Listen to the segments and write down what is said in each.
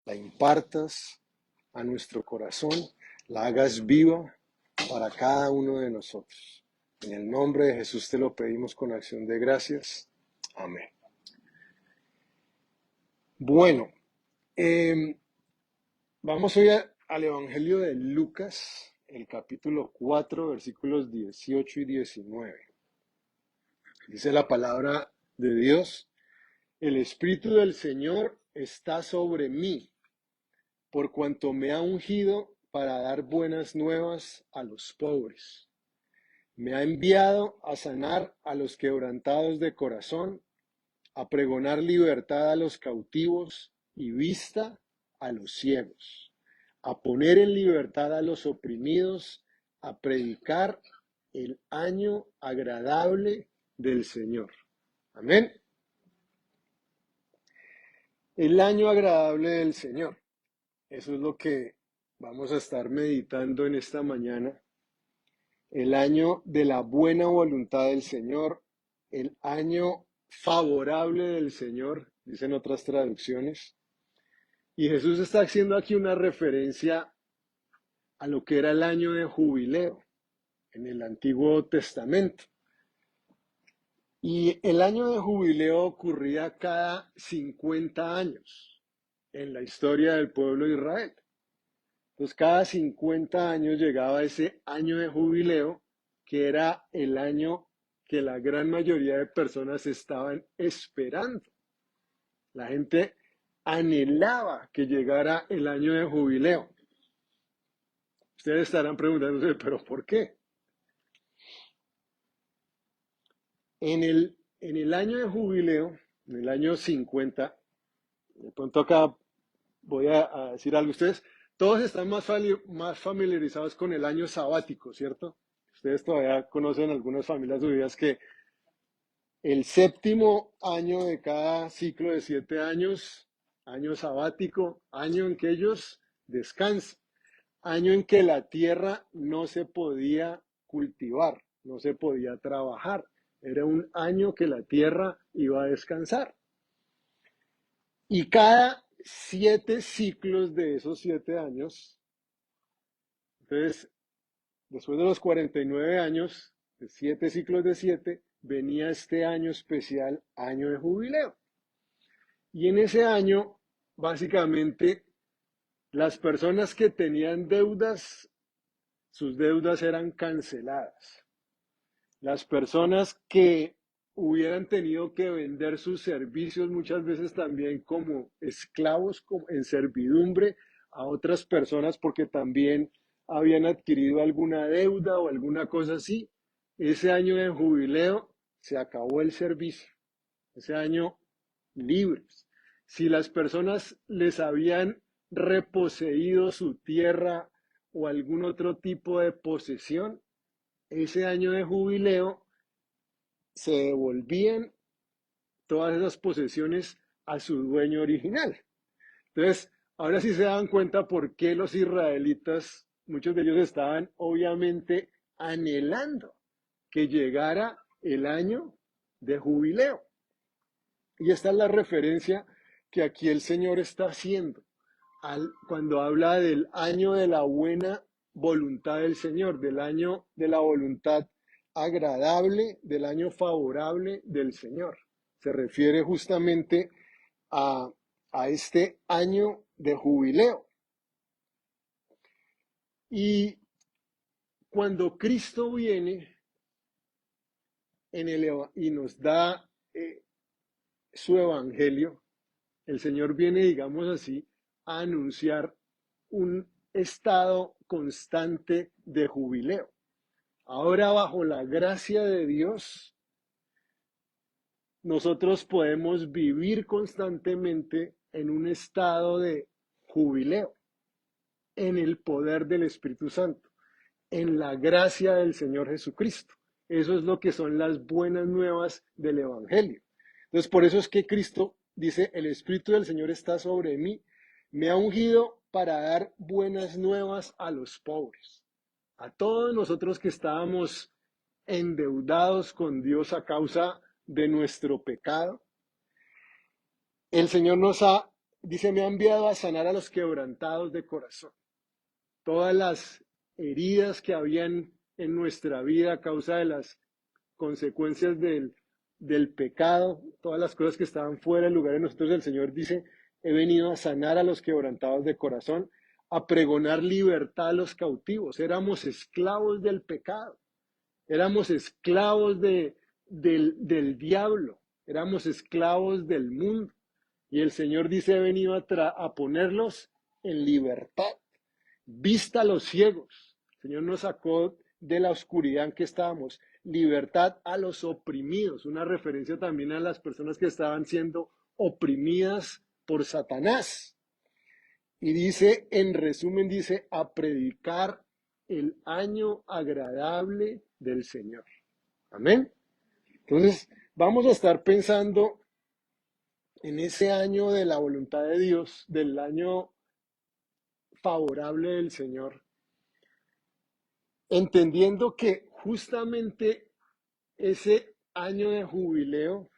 la impartas a nuestro corazón, la hagas viva para cada uno de nosotros. En el nombre de Jesús te lo pedimos con acción de gracias. Amén. Bueno, vamos hoy al Evangelio de Lucas, el capítulo 4, versículos 18 y 19. Dice la palabra de Dios: el Espíritu del Señor está sobre mí, por cuanto me ha ungido para dar buenas nuevas a los pobres. Me ha enviado a sanar a los quebrantados de corazón, a pregonar libertad a los cautivos y vista a los ciegos, a poner en libertad a los oprimidos, a predicar el año agradable del Señor. Amén. El año agradable del Señor. Eso es lo que vamos a estar meditando en esta mañana. El año de la buena voluntad del Señor, el año favorable del Señor, dicen otras traducciones. Y Jesús está haciendo aquí una referencia a lo que era el año de jubileo en el Antiguo Testamento. Y el año de jubileo ocurría cada 50 años en la historia del pueblo de Israel. Entonces, cada 50 años llegaba ese año de jubileo, que era el año que la gran mayoría de personas estaban esperando. La gente anhelaba que llegara el año de jubileo. Ustedes estarán preguntándose, ¿pero por qué? En el año de jubileo, en el año 50, de pronto acá voy a decir algo. Ustedes todos están más familiarizados con el año sabático, ¿cierto? Ustedes todavía conocen algunas familias judías que el séptimo año de cada ciclo de 7 años, año sabático, año en que ellos descansan, año en que la tierra no se podía cultivar, no se podía trabajar. Era un año que la tierra iba a descansar. Y cada 7 ciclos de esos 7 años, entonces, después de los 49 años, de 7 ciclos de 7, venía este año especial, año de jubileo. Y en ese año, básicamente, las personas que tenían deudas, sus deudas eran canceladas. Las personas que hubieran tenido que vender sus servicios muchas veces también como esclavos, en servidumbre a otras personas porque también habían adquirido alguna deuda o alguna cosa así, ese año de jubileo se acabó el servicio, ese año libres. Si las personas les habían reposeído su tierra o algún otro tipo de posesión, ese año de jubileo se devolvían todas esas posesiones a su dueño original. Entonces, ahora sí se dan cuenta por qué los israelitas, muchos de ellos estaban obviamente anhelando que llegara el año de jubileo. Y esta es la referencia que aquí el Señor está haciendo cuando habla del año de la buena voluntad del Señor, del año de la voluntad agradable, del año favorable del Señor. Se refiere justamente a este año de jubileo. Y cuando Cristo viene y nos da su evangelio, el Señor viene, digamos así, a anunciar un estado constante de jubileo. Ahora, bajo la gracia de Dios, nosotros podemos vivir constantemente en un estado de jubileo, en el poder del Espíritu Santo, en la gracia del Señor Jesucristo. Eso es lo que son las buenas nuevas del Evangelio. Entonces, por eso es que Cristo dice, el Espíritu del Señor está sobre mí, me ha ungido para dar buenas nuevas a los pobres. A todos nosotros que estábamos endeudados con Dios a causa de nuestro pecado, el Señor nos ha dice, me ha enviado a sanar a los quebrantados de corazón. Todas las heridas que habían en nuestra vida a causa de las consecuencias del pecado, todas las cosas que estaban fuera del lugar de nosotros, el Señor dice, he venido a sanar a los quebrantados de corazón, a pregonar libertad a los cautivos. Éramos esclavos del pecado, éramos esclavos del diablo, éramos esclavos del mundo. Y el Señor dice, he venido a ponerlos en libertad. Vista a los ciegos. El Señor nos sacó de la oscuridad en que estábamos. Libertad a los oprimidos. Una referencia también a las personas que estaban siendo oprimidas por Satanás. Y dice, en resumen, dice, a predicar el año agradable del Señor. Amén. Entonces, vamos a estar pensando en ese año de la voluntad de Dios, del año favorable del Señor, entendiendo que justamente ese año de jubileo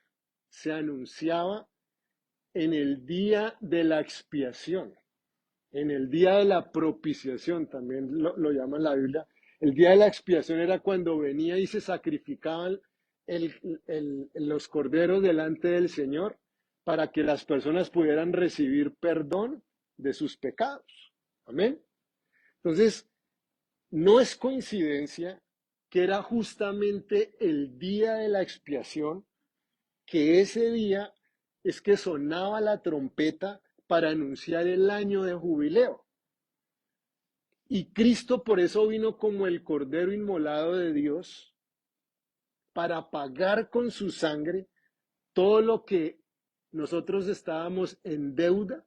se anunciaba en el día de la expiación, en el día de la propiciación, también lo llama la Biblia. El día de la expiación era cuando venía y se sacrificaban los corderos delante del Señor para que las personas pudieran recibir perdón de sus pecados. Amén. Entonces, no es coincidencia que era justamente el día de la expiación, que ese día es que sonaba la trompeta para anunciar el año de jubileo. Y Cristo por eso vino como el Cordero inmolado de Dios para pagar con su sangre todo lo que nosotros estábamos en deuda,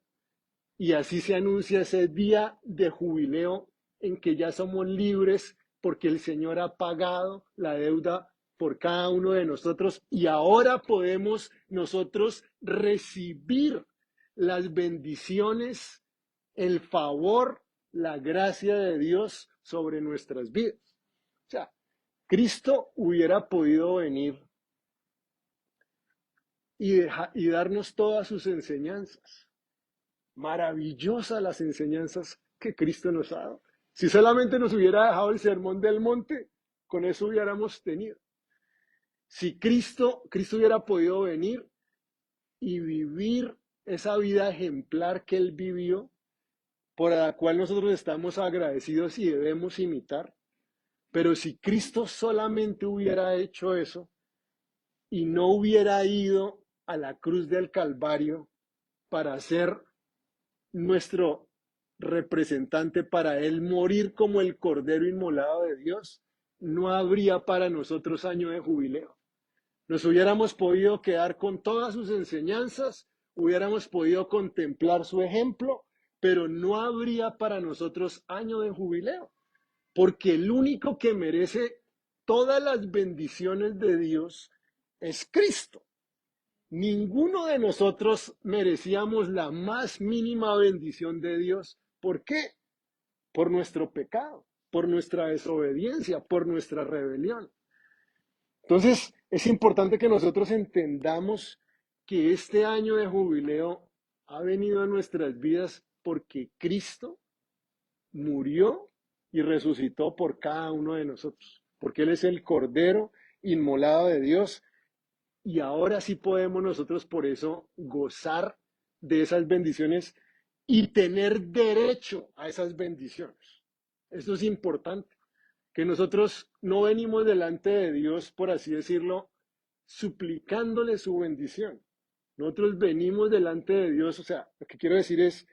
y así se anuncia ese día de jubileo en que ya somos libres porque el Señor ha pagado la deuda por cada uno de nosotros y ahora podemos nosotros recibir las bendiciones, el favor, la gracia de Dios sobre nuestras vidas. O sea, Cristo hubiera podido venir y darnos todas sus enseñanzas. Maravillosas las enseñanzas que Cristo nos ha dado. Si solamente nos hubiera dejado el sermón del monte, con eso hubiéramos tenido. Si Cristo hubiera podido venir y vivir esa vida ejemplar que Él vivió, por la cual nosotros estamos agradecidos y debemos imitar, pero si Cristo solamente hubiera hecho eso y no hubiera ido a la cruz del Calvario para ser nuestro representante, para Él morir como el Cordero inmolado de Dios, no habría para nosotros año de jubileo. Nos hubiéramos podido quedar con todas sus enseñanzas, hubiéramos podido contemplar su ejemplo, pero no habría para nosotros año de jubileo, porque el único que merece todas las bendiciones de Dios es Cristo. Ninguno de nosotros merecíamos la más mínima bendición de Dios. ¿Por qué? Por nuestro pecado, por nuestra desobediencia, por nuestra rebelión. Entonces, es importante que nosotros entendamos que este año de jubileo ha venido a nuestras vidas porque Cristo murió y resucitó por cada uno de nosotros, porque Él es el Cordero inmolado de Dios. Y ahora sí podemos nosotros por eso gozar de esas bendiciones y tener derecho a esas bendiciones. Esto es importante, que nosotros no venimos delante de Dios, por así decirlo, suplicándole su bendición. Nosotros venimos delante de Dios, o sea, lo que quiero decir es,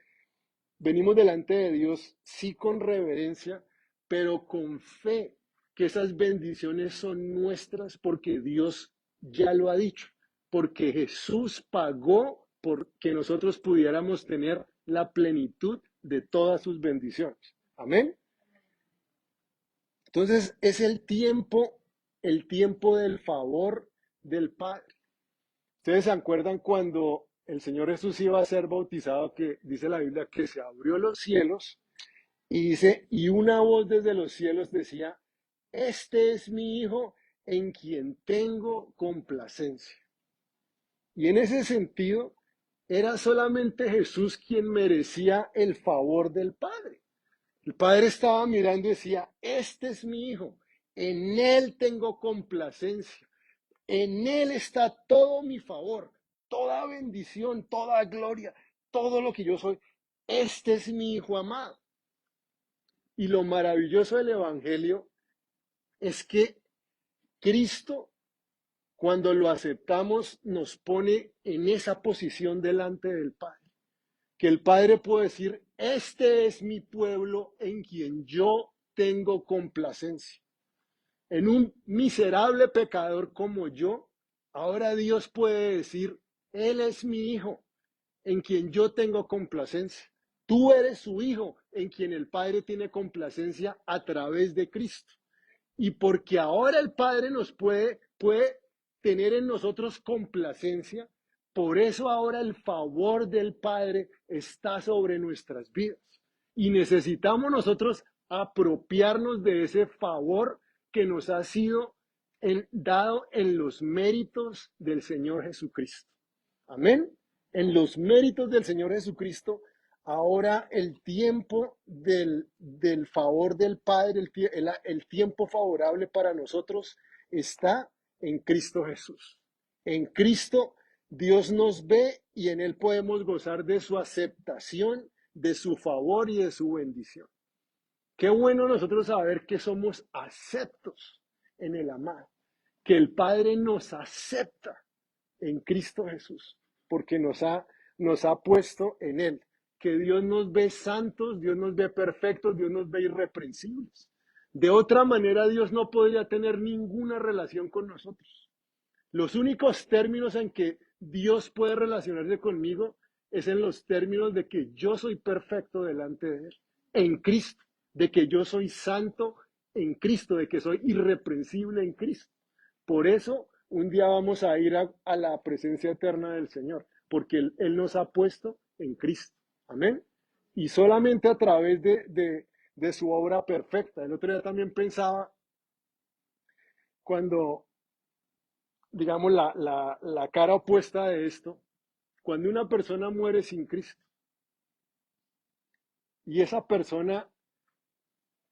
venimos delante de Dios sí con reverencia, pero con fe, que esas bendiciones son nuestras porque Dios ya lo ha dicho, porque Jesús pagó por que nosotros pudiéramos tener la plenitud de todas sus bendiciones. Amén. Entonces es el tiempo del favor del Padre. Ustedes se acuerdan cuando el Señor Jesús iba a ser bautizado, que dice la Biblia que se abrió los cielos y dice, y una voz desde los cielos decía, este es mi Hijo en quien tengo complacencia. Y en ese sentido, Era solamente Jesús quien merecía el favor del Padre. El Padre estaba mirando y decía, este es mi Hijo, en Él tengo complacencia, en Él está todo mi favor, toda bendición, toda gloria, todo lo que yo soy. Este es mi Hijo amado. Y lo maravilloso del Evangelio es que Cristo, cuando lo aceptamos, nos pone en esa posición delante del Padre. Que el Padre puede decir, este es mi pueblo en quien yo tengo complacencia. En un miserable pecador como yo, ahora Dios puede decir, Él es mi hijo en quien yo tengo complacencia. Tú eres su hijo en quien el Padre tiene complacencia a través de Cristo. Y porque ahora el Padre nos puede tener en nosotros complacencia, por eso ahora el favor del Padre está sobre nuestras vidas. Y necesitamos nosotros apropiarnos de ese favor que nos ha sido dado en los méritos del Señor Jesucristo. Amén. En los méritos del Señor Jesucristo, ahora el tiempo del favor del Padre, el tiempo favorable para nosotros está en Cristo Jesús. En Cristo Dios nos ve y en Él podemos gozar de su aceptación, de su favor y de su bendición. Qué bueno nosotros saber que somos aceptos en el amado, que el Padre nos acepta en Cristo Jesús, porque nos ha puesto en Él, que Dios nos ve santos, Dios nos ve perfectos, Dios nos ve irreprensibles. De otra manera, Dios no podría tener ninguna relación con nosotros. Los únicos términos en que Dios puede relacionarse conmigo es en los términos de que yo soy perfecto delante de Él, en Cristo, de que yo soy santo en Cristo, de que soy irreprensible en Cristo. Por eso un día vamos a ir a la presencia eterna del Señor, porque Él nos ha puesto en Cristo. Amén. Y solamente a través de su obra perfecta. El otro día también pensaba cuando, digamos, la cara opuesta de esto, cuando una persona muere sin Cristo y esa persona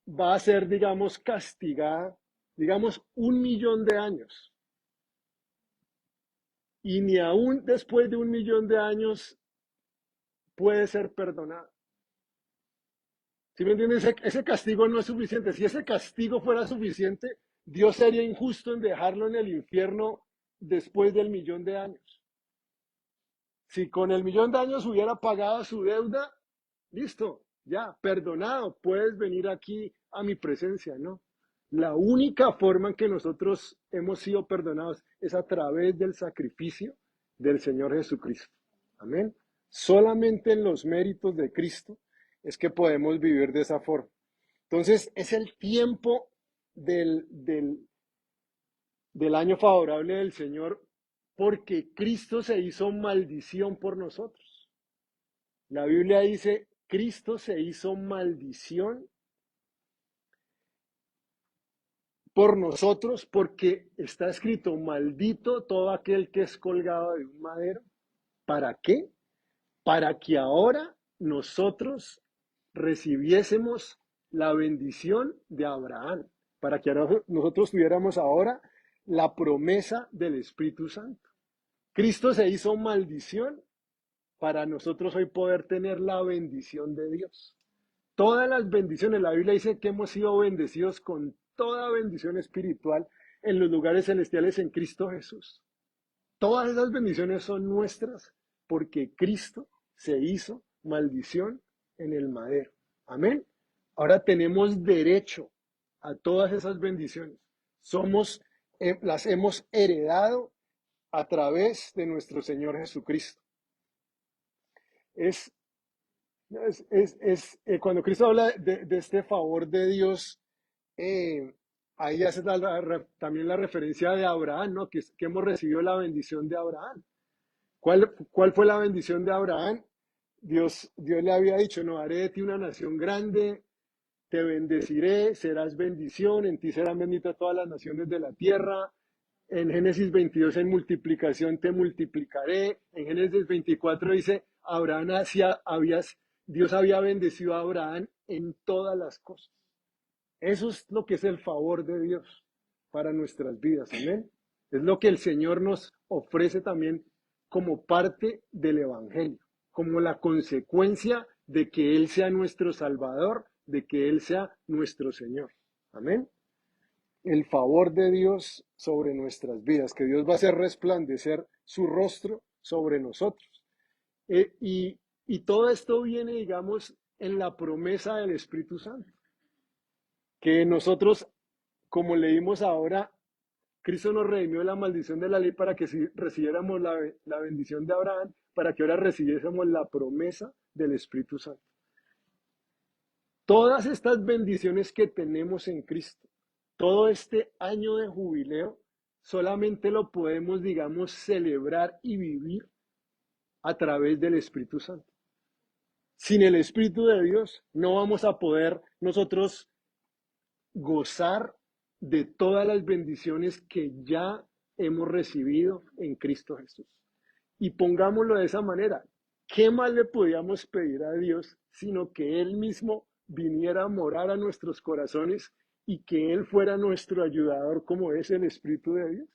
va a ser, digamos, castigada, digamos, 1.000.000 de años. Y ni aún después de 1.000.000 de años puede ser perdonado. ¿Sí me entiendes? Ese castigo no es suficiente. Si ese castigo fuera suficiente, Dios sería injusto en dejarlo en el infierno después del 1.000.000 de años. Si con el 1.000.000 de años hubiera pagado su deuda, listo, ya, perdonado, puedes venir aquí a mi presencia, ¿no? La única forma en que nosotros hemos sido perdonados es a través del sacrificio del Señor Jesucristo. Amén. Solamente en los méritos de Cristo es que podemos vivir de esa forma. Entonces, es el tiempo del año favorable del Señor porque Cristo se hizo maldición por nosotros. La Biblia dice, Cristo se hizo maldición por nosotros porque está escrito, maldito todo aquel que es colgado de un madero. ¿Para qué? Para que ahora nosotros recibiésemos la bendición de Abraham, para que ahora nosotros tuviéramos ahora la promesa del Espíritu Santo. Cristo se hizo maldición para nosotros hoy poder tener la bendición de Dios. Todas las bendiciones, la Biblia dice que hemos sido bendecidos con toda bendición espiritual en los lugares celestiales en Cristo Jesús. Todas esas bendiciones son nuestras porque Cristo se hizo maldición en el madero. Amén. Ahora tenemos derecho a todas esas bendiciones. Las hemos heredado a través de nuestro Señor Jesucristo. Cuando Cristo habla de este favor de Dios, eh, ahí hace también la referencia de Abraham, ¿no? Que hemos recibido la bendición de Abraham. ¿Cuál fue la bendición de Abraham? Dios le había dicho, no, haré de ti una nación grande, te bendeciré, serás bendición, en ti serán benditas todas las naciones de la tierra, En Génesis 22 en multiplicación te multiplicaré. En Génesis 24 dice, Dios había bendecido a Abraham en todas las cosas. Eso es lo que es el favor de Dios para nuestras vidas. Amén. Es lo que el Señor nos ofrece también como parte del Evangelio, como la consecuencia de que Él sea nuestro Salvador, de que Él sea nuestro Señor. Amén. El favor de Dios sobre nuestras vidas, que Dios va a hacer resplandecer su rostro sobre nosotros. Y todo esto viene, digamos, en la promesa del Espíritu Santo, que nosotros, como leímos ahora, Cristo nos redimió de la maldición de la ley para que si recibiéramos la bendición de Abraham, para que ahora recibiésemos la promesa del Espíritu Santo. Todas estas bendiciones que tenemos en Cristo, todo este año de jubileo, solamente lo podemos, digamos, celebrar y vivir a través del Espíritu Santo. Sin el Espíritu de Dios no vamos a poder nosotros gozar de todas las bendiciones que ya hemos recibido en Cristo Jesús. Y pongámoslo de esa manera, ¿qué más le podíamos pedir a Dios sino que Él mismo viniera a morar a nuestros corazones y que Él fuera nuestro ayudador como es el Espíritu de Dios?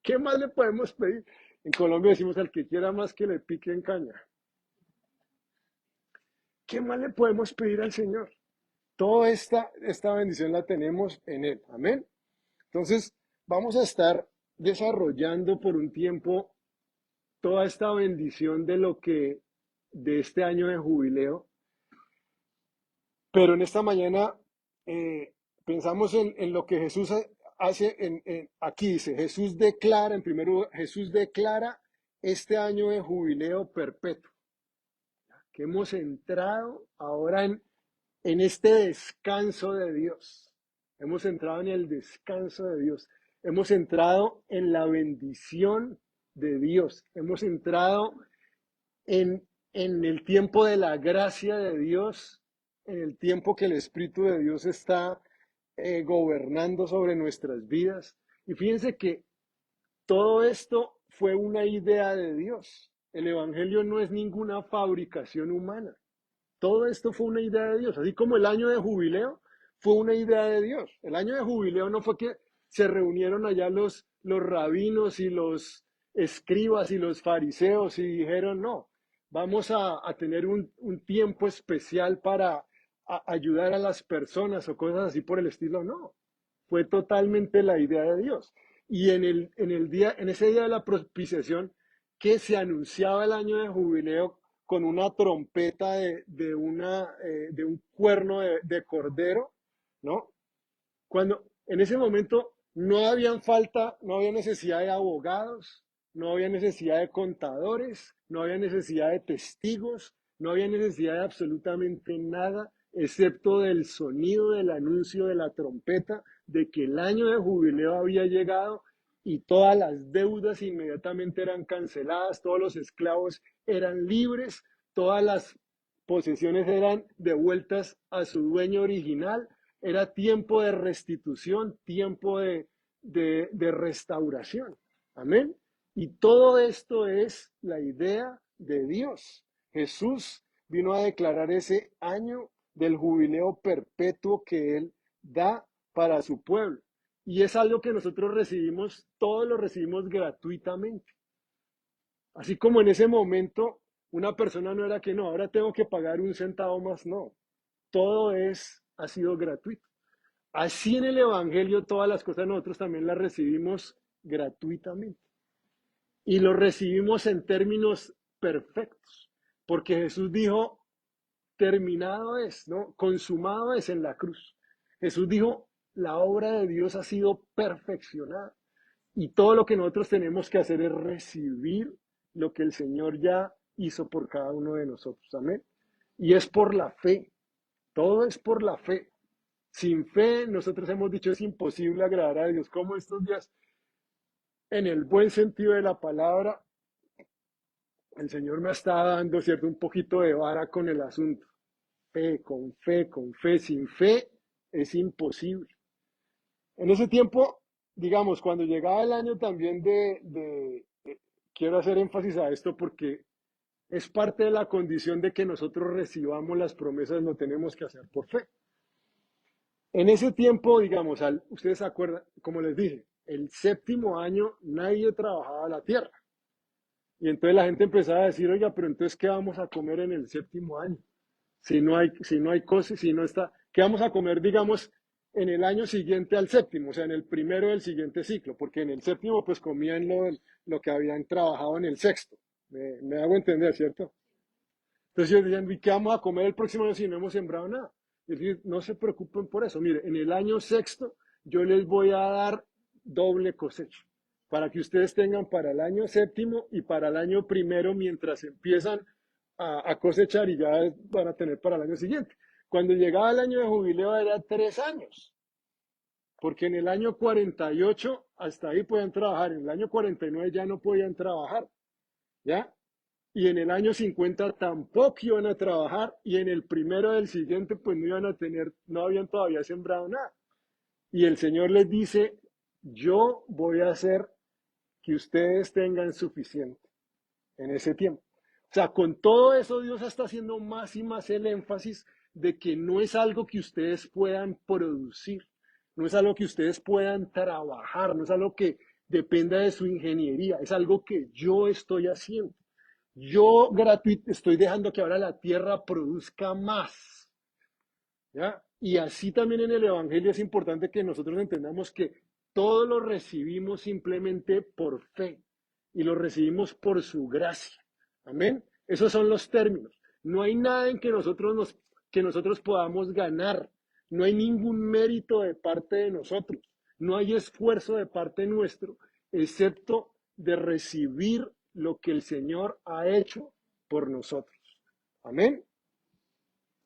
¿Qué más le podemos pedir? En Colombia decimos al que quiera más que le pique en caña. ¿Qué más le podemos pedir al Señor? Toda esta bendición la tenemos en Él. Amén. Entonces, vamos a estar desarrollando por un tiempo toda esta bendición de este año de jubileo. Pero en esta mañana pensamos en lo que Jesús hace aquí dice, Jesús declara, en primer lugar, Jesús declara este año de jubileo perpetuo, que hemos entrado ahora en este descanso de Dios. Hemos entrado en el descanso de Dios. Hemos entrado en la bendición de Dios. Hemos entrado en el tiempo de la gracia de Dios, en el tiempo que el Espíritu de Dios está gobernando sobre nuestras vidas. Y fíjense que todo esto fue una idea de Dios. El Evangelio no es ninguna fabricación humana. Todo esto fue una idea de Dios, así como el año de jubileo fue una idea de Dios. El año de jubileo no fue que se reunieron allá los rabinos y los escribas y los fariseos y dijeron, no, vamos a tener un tiempo especial para ayudar a las personas o cosas así por el estilo. No, fue totalmente la idea de Dios. Y en ese día de la propiciación, que se anunciaba el año de jubileo con una trompeta de un cuerno de cordero, ¿no? Cuando en ese momento no había necesidad de abogados, no había necesidad de contadores, no había necesidad de testigos, no había necesidad de absolutamente nada, excepto del sonido del anuncio de la trompeta de que el año de jubileo había llegado y todas las deudas inmediatamente eran canceladas, todos los esclavos eran libres, todas las posesiones eran devueltas a su dueño original. Era tiempo de restitución, tiempo de restauración. Amén. Y todo esto es la idea de Dios. Jesús vino a declarar ese año del jubileo perpetuo que Él da para su pueblo. Y es algo que nosotros recibimos, todos lo recibimos gratuitamente. Así como en ese momento una persona no era que no, ahora tengo que pagar un centavo más, no. Todo ha sido gratuito. Así en el Evangelio todas las cosas nosotros también las recibimos gratuitamente. Y lo recibimos en términos perfectos, porque Jesús dijo, terminado es, ¿no? Consumado es en la cruz. Jesús dijo, la obra de Dios ha sido perfeccionada. Y todo lo que nosotros tenemos que hacer es recibir lo que el Señor ya hizo por cada uno de nosotros. Amén. Y es por la fe. Todo es por la fe. Sin fe, nosotros hemos dicho, es imposible agradar a Dios. Como estos días, en el buen sentido de la palabra, el Señor me está dando, ¿cierto?, un poquito de vara con el asunto. Fe, con fe, con fe. Sin fe es imposible. En ese tiempo digamos, cuando llegaba el año también quiero hacer énfasis a esto porque es parte de la condición de que nosotros recibamos las promesas, lo tenemos que hacer por fe. En ese tiempo, digamos, ustedes se acuerdan, como les dije, el séptimo año nadie trabajaba la tierra. Y entonces la gente empezaba a decir, oiga, pero entonces, ¿qué vamos a comer en el séptimo año? Si no hay cosas, si no está, ¿qué vamos a comer, digamos, en el año siguiente al séptimo? O sea, en el primero del siguiente ciclo, porque en el séptimo pues comían lo que habían trabajado en el sexto. Me hago entender, ¿cierto? Entonces ellos decían, ¿y qué vamos a comer el próximo año si no hemos sembrado nada? Y decir, no se preocupen por eso. Mire, en el año sexto yo les voy a dar doble cosecha para que ustedes tengan para el año séptimo y para el año primero mientras empiezan a cosechar y ya van a tener para el año siguiente. Cuando llegaba el año de jubileo era 3 años, porque en el año 48 hasta ahí podían trabajar, en el año 49 ya no podían trabajar, ¿ya? Y en el año 50 tampoco iban a trabajar y en el primero del siguiente pues no iban a tener, no habían todavía sembrado nada. Y el Señor les dice, yo voy a hacer que ustedes tengan suficiente en ese tiempo. O sea, con todo eso Dios está haciendo más y más el énfasis de que no es algo que ustedes puedan producir, no es algo que ustedes puedan trabajar, no es algo que dependa de su ingeniería, es algo que yo estoy haciendo. Yo gratuito estoy dejando que ahora la tierra produzca más, ¿ya? Y así también en el Evangelio es importante que nosotros entendamos que todo lo recibimos simplemente por fe y lo recibimos por su gracia. Amén. Esos son los términos. No hay nada en que nosotros podamos ganar. No hay ningún mérito de parte de nosotros. No hay esfuerzo de parte nuestro, excepto de recibir lo que el Señor ha hecho por nosotros. Amén.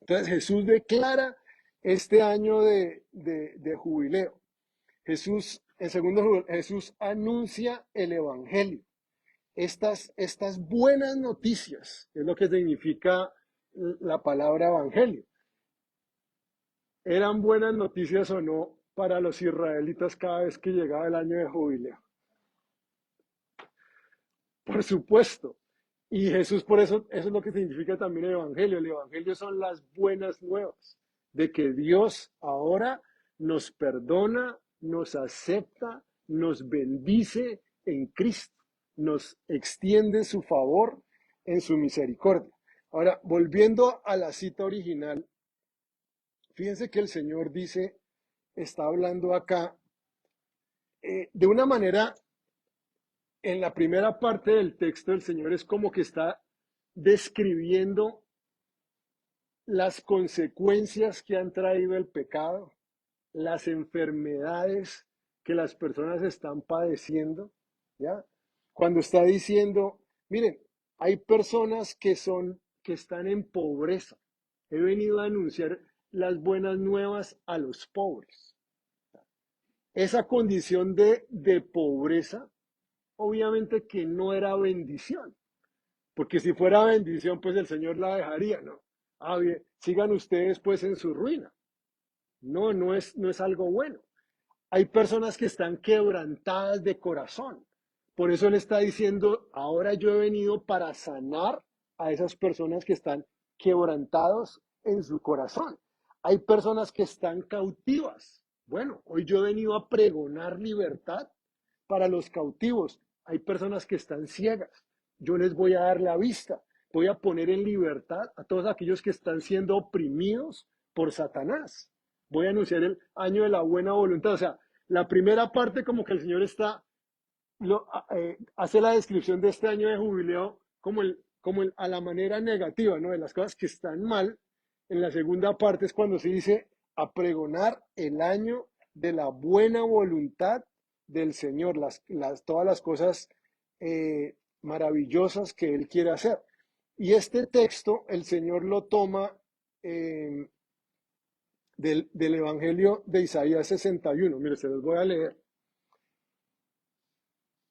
Entonces Jesús declara este año de jubileo. En segundo lugar, Jesús anuncia el Evangelio. Estas buenas noticias, es lo que significa la palabra Evangelio. ¿Eran buenas noticias o no para los israelitas cada vez que llegaba el año de jubileo? Por supuesto. Y Jesús, por eso es lo que significa también el Evangelio. El Evangelio son las buenas nuevas de que Dios ahora nos perdona, nos acepta, nos bendice en Cristo, nos extiende su favor en su misericordia. Ahora, volviendo a la cita original, fíjense que el Señor dice, está hablando acá de una manera en la primera parte del texto el Señor es como que está describiendo las consecuencias que han traído el pecado, las enfermedades que las personas están padeciendo, ¿ya? Cuando está diciendo, miren, hay personas que están en pobreza. He venido a anunciar las buenas nuevas a los pobres. Esa condición de pobreza obviamente que no era bendición, porque si fuera bendición, pues el Señor la dejaría, ¿no? Ah, bien, sigan ustedes pues en su ruina. No, no es algo bueno. Hay personas que están quebrantadas de corazón. Por eso Él está diciendo, ahora yo he venido para sanar a esas personas que están quebrantados en su corazón. Hay personas que están cautivas. Bueno, hoy yo he venido a pregonar libertad para los cautivos. Hay personas que están ciegas. Yo les voy a dar la vista. Voy a poner en libertad a todos aquellos que están siendo oprimidos por Satanás. Voy a anunciar el año de la buena voluntad. O sea, la primera parte como que el Señor hace la descripción de este año de jubileo a la manera negativa, ¿no? De las cosas que están mal. En la segunda parte es cuando se dice a pregonar el año de la buena voluntad del Señor, todas las cosas maravillosas que Él quiere hacer. Y este texto el Señor lo toma del Evangelio de Isaías 61. Mire, se los voy a leer,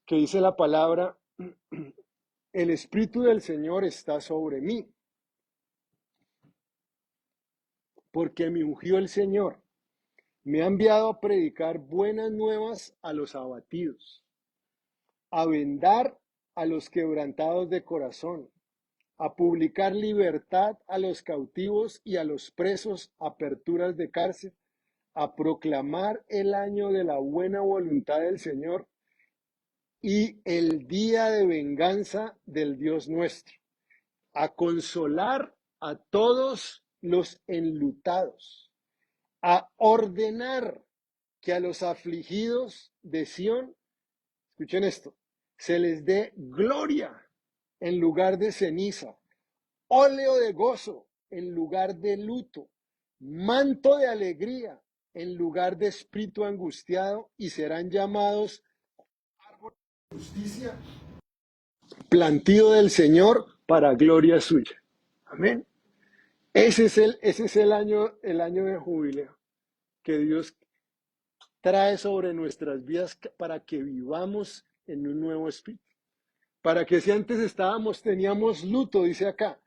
que dice la palabra, el Espíritu del Señor está sobre mí, porque me ungió el Señor Me ha enviado a predicar buenas nuevas a los abatidos, a vendar a los quebrantados de corazón, a publicar libertad a los cautivos y a los presos, aperturas de cárcel, a proclamar el año de la buena voluntad del Señor y el día de venganza del Dios nuestro, a consolar a todos los enlutados, a ordenar que a los afligidos de Sión, escuchen esto, se les dé gloria en lugar de ceniza, óleo de gozo en lugar de luto, manto de alegría en lugar de espíritu angustiado, y serán llamados justicia, plantío del Señor para gloria suya. Amén. Ese es el año de jubileo que Dios trae sobre nuestras vidas para que vivamos en un nuevo espíritu. Para que si antes teníamos luto, dice acá,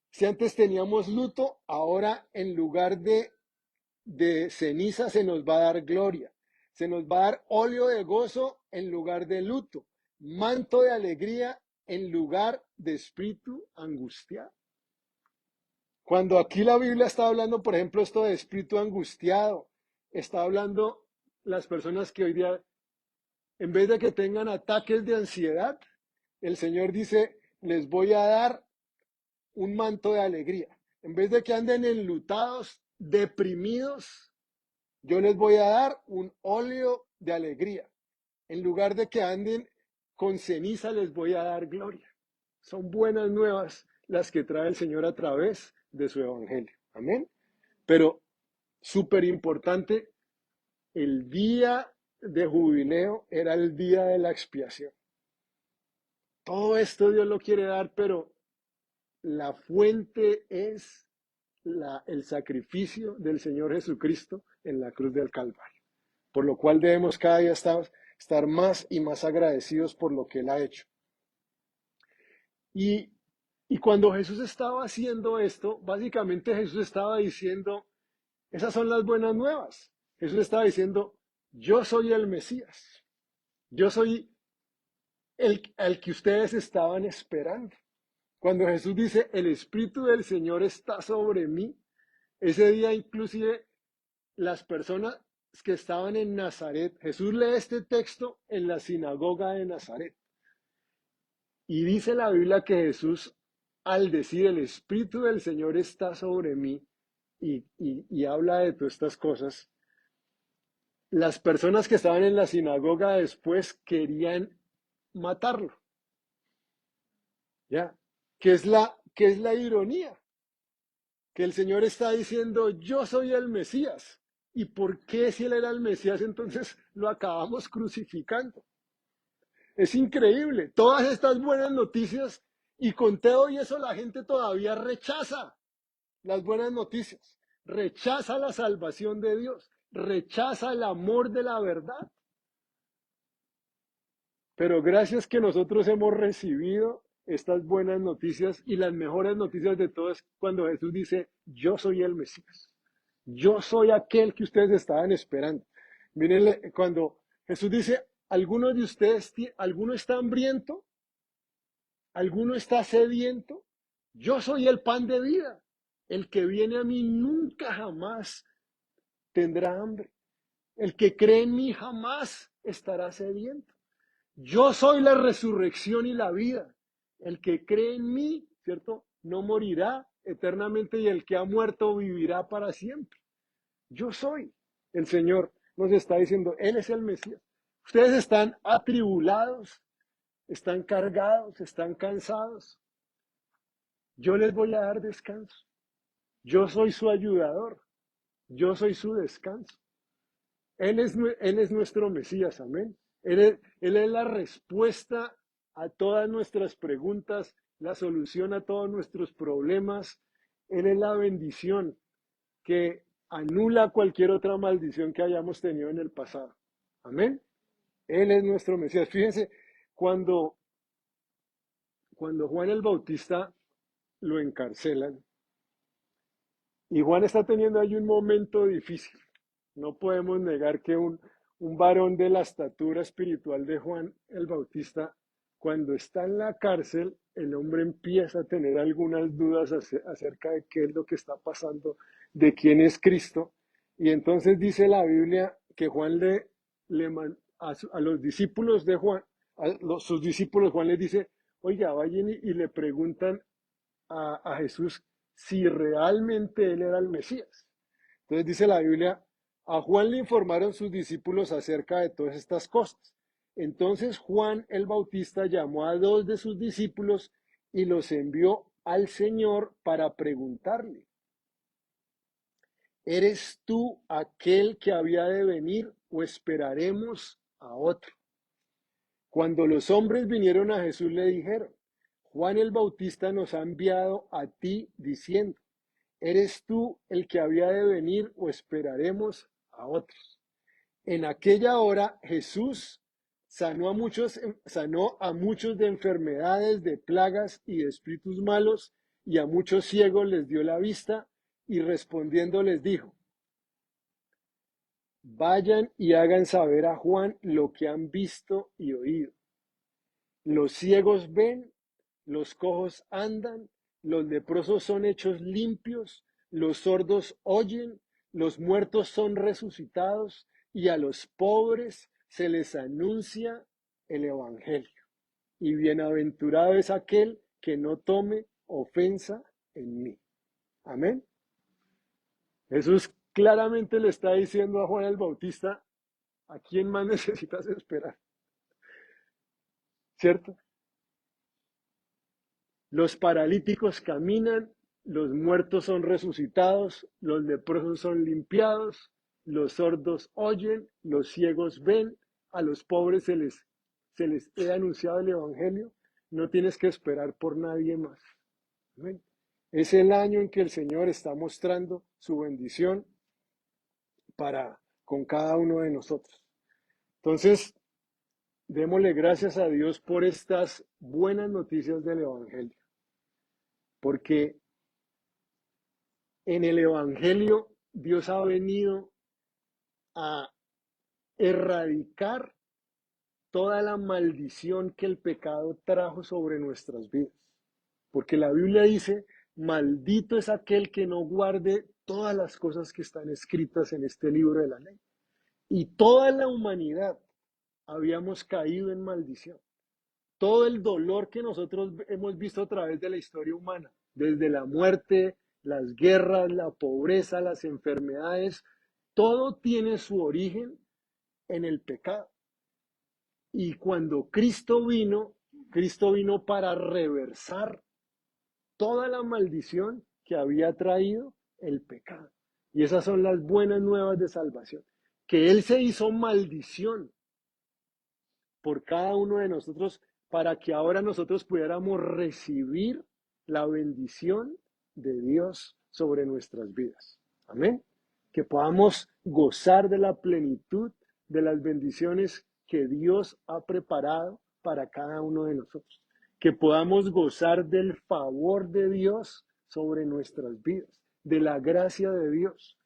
si antes teníamos luto, ahora en lugar de ceniza se nos va a dar gloria. Se nos va a dar óleo de gozo en lugar de luto, manto de alegría en lugar de espíritu angustiado. Cuando aquí la Biblia está hablando, por ejemplo, esto de espíritu angustiado, está hablando las personas que hoy día, en vez de que tengan ataques de ansiedad, el Señor dice, les voy a dar un manto de alegría. En vez de que anden enlutados, deprimidos, yo les voy a dar un óleo de alegría. En lugar de que anden con ceniza, les voy a dar gloria. Son buenas nuevas las que trae el Señor a través de su evangelio. Amén. Pero súper importante, el día de jubileo era el día de la expiación. Todo esto Dios lo quiere dar, pero la fuente es el sacrificio del Señor Jesucristo en la cruz del Calvario. Por lo cual debemos cada día estar más y más agradecidos por lo que Él ha hecho. Y cuando Jesús estaba haciendo esto, básicamente Jesús estaba diciendo, esas son las buenas nuevas. Jesús estaba diciendo, yo soy el Mesías. Yo soy el que ustedes estaban esperando. Cuando Jesús dice, el Espíritu del Señor está sobre mí, ese día inclusive las personas que estaban en Nazaret, Jesús lee este texto en la sinagoga de Nazaret. Y dice la Biblia que Jesús, al decir el Espíritu del Señor está sobre mí y habla de todas estas cosas, las personas que estaban en la sinagoga después querían matarlo. ¿Ya? ¿Qué es la ironía? Que el Señor está diciendo, yo soy el Mesías. ¿Y por qué si Él era el Mesías entonces lo acabamos crucificando? Es increíble, todas estas buenas noticias y con todo y eso la gente todavía rechaza las buenas noticias, rechaza la salvación de Dios, rechaza el amor de la verdad. Pero gracias que nosotros hemos recibido estas buenas noticias y las mejores noticias de todas cuando Jesús dice, yo soy el Mesías, yo soy aquel que ustedes estaban esperando. Miren, cuando Jesús dice, algunos de ustedes, alguno está hambriento, alguno está sediento, yo soy el pan de vida. El que viene a mí nunca jamás tendrá hambre. El que cree en mí jamás estará sediento. Yo soy la resurrección y la vida. El que cree en mí, ¿cierto? No morirá eternamente y el que ha muerto vivirá para siempre. Yo soy. El Señor nos está diciendo, Él es el Mesías. Ustedes están atribulados, están cargados, están cansados. Yo les voy a dar descanso. Yo soy su ayudador. Yo soy su descanso. Él es nuestro Mesías, amén. Él es la respuesta a todas nuestras preguntas, la solución a todos nuestros problemas. Él es la bendición que anula cualquier otra maldición que hayamos tenido en el pasado. Amén. Él es nuestro Mesías. Fíjense, cuando, cuando Juan el Bautista lo encarcelan, y Juan está teniendo ahí un momento difícil. No podemos negar que un varón de la estatura espiritual de Juan el Bautista, cuando está en la cárcel, el hombre empieza a tener algunas dudas acerca de qué es lo que está pasando, de quién es Cristo. Y entonces dice la Biblia que Juan a los discípulos de Juan, sus discípulos, Juan les dice, oiga, vayan y le preguntan a Jesús si realmente él era el Mesías. Entonces dice la Biblia, a Juan le informaron sus discípulos acerca de todas estas cosas. Entonces Juan el Bautista llamó a dos de sus discípulos y los envió al Señor para preguntarle, ¿eres tú aquel que había de venir o esperaremos a otro? Cuando los hombres vinieron a Jesús le dijeron, Juan el Bautista nos ha enviado a ti diciendo, ¿eres tú el que había de venir o esperaremos a otros? En aquella hora Jesús sanó a muchos de enfermedades, de plagas y de espíritus malos, y a muchos ciegos les dio la vista, y respondiendo les dijo, vayan y hagan saber a Juan lo que han visto y oído. Los ciegos ven, los cojos andan, los leprosos son hechos limpios, los sordos oyen, los muertos son resucitados y a los pobres se les anuncia el Evangelio. Y bienaventurado es aquel que no tome ofensa en mí. Amén. Jesús claramente le está diciendo a Juan el Bautista, ¿a quién más necesitas esperar? ¿Cierto? Los paralíticos caminan, los muertos son resucitados, los leprosos son limpiados, los sordos oyen, los ciegos ven, a los pobres se les he anunciado el Evangelio. No tienes que esperar por nadie más. Amén. Es el año en que el Señor está mostrando su bendición con cada uno de nosotros. Entonces, démosle gracias a Dios por estas buenas noticias del Evangelio. Porque en el Evangelio Dios ha venido a erradicar toda la maldición que el pecado trajo sobre nuestras vidas. Porque la Biblia dice, maldito es aquel que no guarde todas las cosas que están escritas en este libro de la ley. Y toda la humanidad habíamos caído en maldición. Todo el dolor que nosotros hemos visto a través de la historia humana, desde la muerte, las guerras, la pobreza, las enfermedades, todo tiene su origen en el pecado. Y cuando Cristo vino para reversar toda la maldición que había traído el pecado. Y esas son las buenas nuevas de salvación. Que Él se hizo maldición por cada uno de nosotros para que ahora nosotros pudiéramos recibir la bendición de Dios sobre nuestras vidas. Amén. Que podamos gozar de la plenitud de las bendiciones que Dios ha preparado para cada uno de nosotros. Que podamos gozar del favor de Dios sobre nuestras vidas, de la gracia de Dios.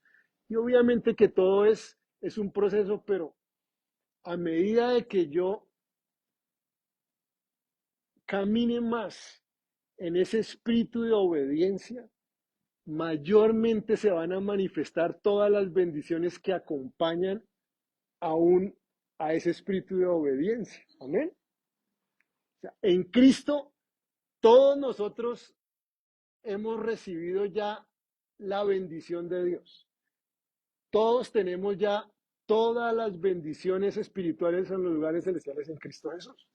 Y obviamente que todo es un proceso, pero a medida de que yo camine más en ese espíritu de obediencia, mayormente se van a manifestar todas las bendiciones que acompañan aún a ese espíritu de obediencia. Amén. O sea, en Cristo todos nosotros hemos recibido ya la bendición de Dios. Todos tenemos ya todas las bendiciones espirituales en los lugares celestiales en Cristo Jesús.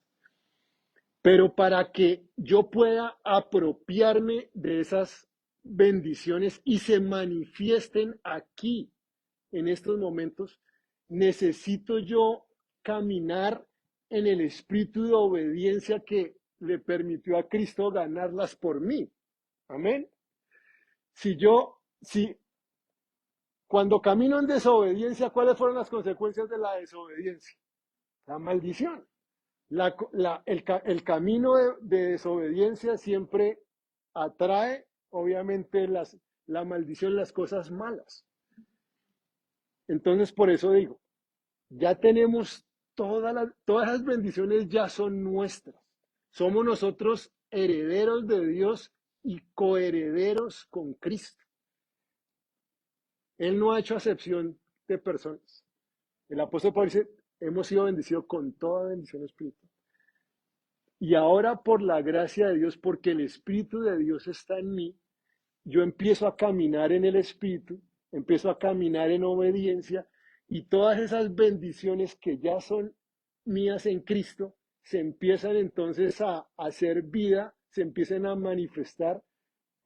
Pero para que yo pueda apropiarme de esas bendiciones y se manifiesten aquí, en estos momentos, necesito yo caminar en el espíritu de obediencia que le permitió a Cristo ganarlas por mí. Amén. Si cuando camino en desobediencia, ¿cuáles fueron las consecuencias de la desobediencia? La maldición. El camino de desobediencia siempre atrae, obviamente, la maldición, las cosas malas. Entonces, por eso digo, ya tenemos todas las bendiciones ya son nuestras. Somos nosotros herederos de Dios y coherederos con Cristo. Él no ha hecho acepción de personas. El apóstol Pablo dice, hemos sido bendecidos con toda bendición espiritual. Y ahora por la gracia de Dios, porque el Espíritu de Dios está en mí, yo empiezo a caminar en el Espíritu, empiezo a caminar en obediencia y todas esas bendiciones que ya son mías en Cristo se empiezan entonces a hacer vida, se empiezan a manifestar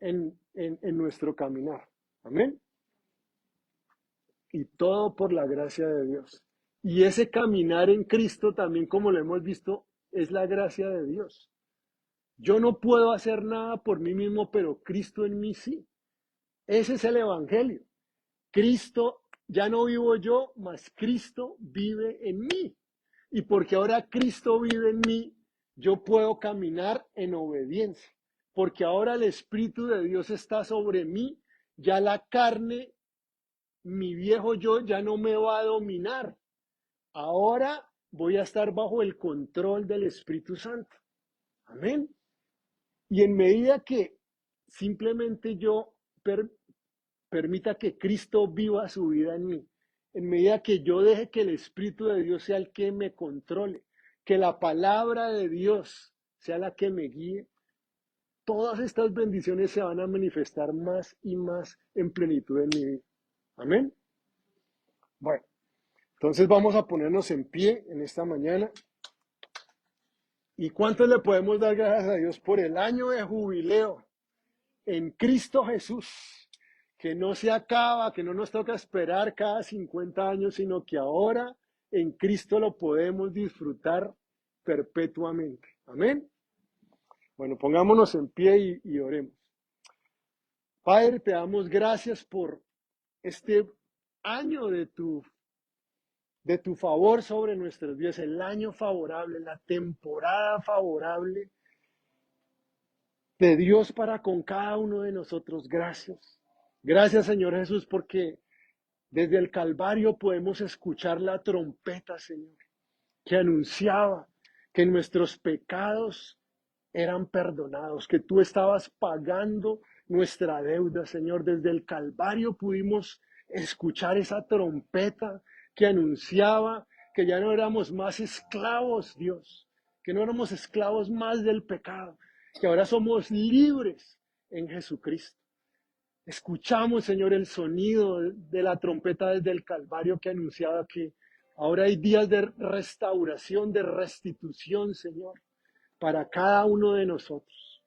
en nuestro caminar. Amén. Y todo por la gracia de Dios. Y ese caminar en Cristo también, como lo hemos visto, es la gracia de Dios. Yo no puedo hacer nada por mí mismo, pero Cristo en mí sí. Ese es el Evangelio. Cristo, ya no vivo yo, mas Cristo vive en mí. Y porque ahora Cristo vive en mí, yo puedo caminar en obediencia. Porque ahora el Espíritu de Dios está sobre mí, ya la carne, mi viejo yo, ya no me va a dominar. Ahora voy a estar bajo el control del Espíritu Santo. Amén. Y en medida que simplemente yo permita que Cristo viva su vida en mí, en medida que yo deje que el Espíritu de Dios sea el que me controle, que la palabra de Dios sea la que me guíe, todas estas bendiciones se van a manifestar más y más en plenitud en mi vida. Amén. Bueno, entonces vamos a ponernos en pie en esta mañana. ¿Y cuánto le podemos dar gracias a Dios por el año de jubileo en Cristo Jesús? Que no se acaba, que no nos toca esperar cada 50 años, sino que ahora en Cristo lo podemos disfrutar perpetuamente. Amén. Bueno, pongámonos en pie y oremos. Padre, te damos gracias por este año de tu favor sobre nuestros días, el año favorable, la temporada favorable de Dios para con cada uno de nosotros. Gracias. Gracias, Señor Jesús, porque desde el Calvario podemos escuchar la trompeta, Señor, que anunciaba que nuestros pecados eran perdonados, que tú estabas pagando nuestra deuda, Señor. Desde el Calvario pudimos escuchar esa trompeta que anunciaba que ya no éramos más esclavos, Dios, que no éramos esclavos más del pecado, que ahora somos libres en Jesucristo. Escuchamos, Señor, el sonido de la trompeta desde el Calvario que anunciaba que ahora hay días de restauración, de restitución, Señor, para cada uno de nosotros.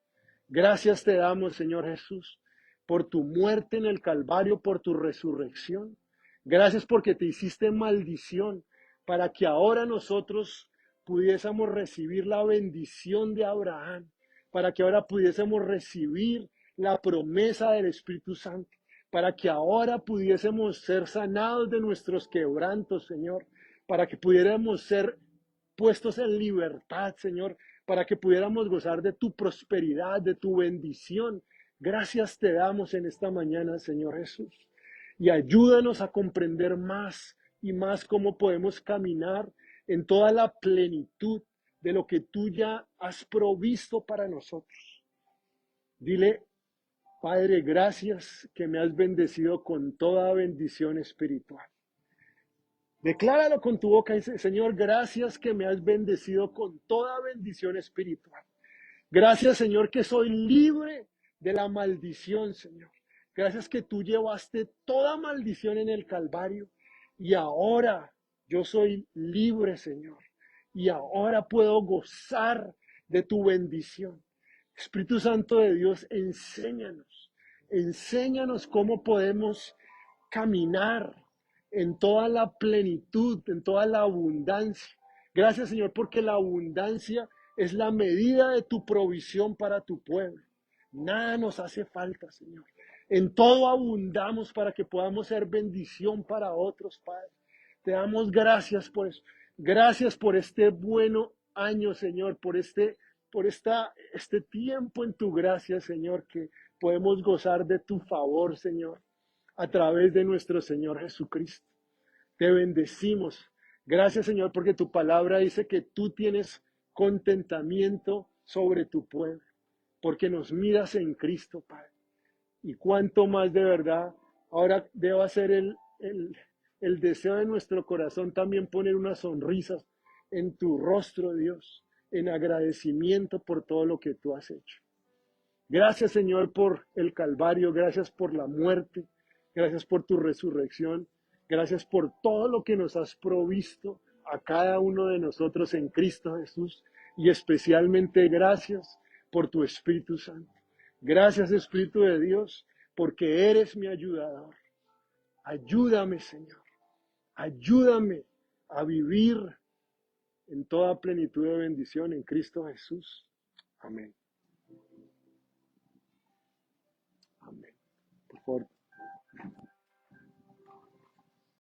Gracias te damos, Señor Jesús, por tu muerte en el Calvario, por tu resurrección. Gracias porque te hiciste maldición para que ahora nosotros pudiésemos recibir la bendición de Abraham, para que ahora pudiésemos recibir la promesa del Espíritu Santo, para que ahora pudiésemos ser sanados de nuestros quebrantos, Señor, para que pudiéramos ser puestos en libertad, Señor, para que pudiéramos gozar de tu prosperidad, de tu bendición. Gracias te damos en esta mañana, Señor Jesús. Y ayúdanos a comprender más y más cómo podemos caminar en toda la plenitud de lo que tú ya has provisto para nosotros. Dile, Padre, gracias que me has bendecido con toda bendición espiritual. Decláralo con tu boca y dice, Señor, gracias que me has bendecido con toda bendición espiritual. Gracias, Señor, que soy libre de la maldición, Señor. Gracias que tú llevaste toda maldición en el Calvario y ahora yo soy libre, Señor. Y ahora puedo gozar de tu bendición. Espíritu Santo de Dios, enséñanos. Enséñanos cómo podemos caminar en toda la plenitud, en toda la abundancia. Gracias, Señor, porque la abundancia es la medida de tu provisión para tu pueblo. Nada nos hace falta, Señor. En todo abundamos para que podamos ser bendición para otros, Padre. Te damos gracias por eso. Gracias por este bueno año, Señor, este tiempo en tu gracia, Señor, que podemos gozar de tu favor, Señor, a través de nuestro Señor Jesucristo. Te bendecimos. Gracias, Señor, porque tu palabra dice que tú tienes contentamiento sobre tu pueblo, porque nos miras en Cristo, Padre. Y cuánto más de verdad, ahora deba ser el deseo de nuestro corazón también poner una sonrisa en tu rostro, Dios, en agradecimiento por todo lo que tú has hecho. Gracias, Señor, por el Calvario, gracias por la muerte, gracias por tu resurrección, gracias por todo lo que nos has provisto a cada uno de nosotros en Cristo Jesús y especialmente gracias por tu Espíritu Santo. Gracias, Espíritu de Dios, porque eres mi ayudador. Ayúdame, Señor, ayúdame a vivir en toda plenitud de bendición en Cristo Jesús. Amén. Amén. Por favor,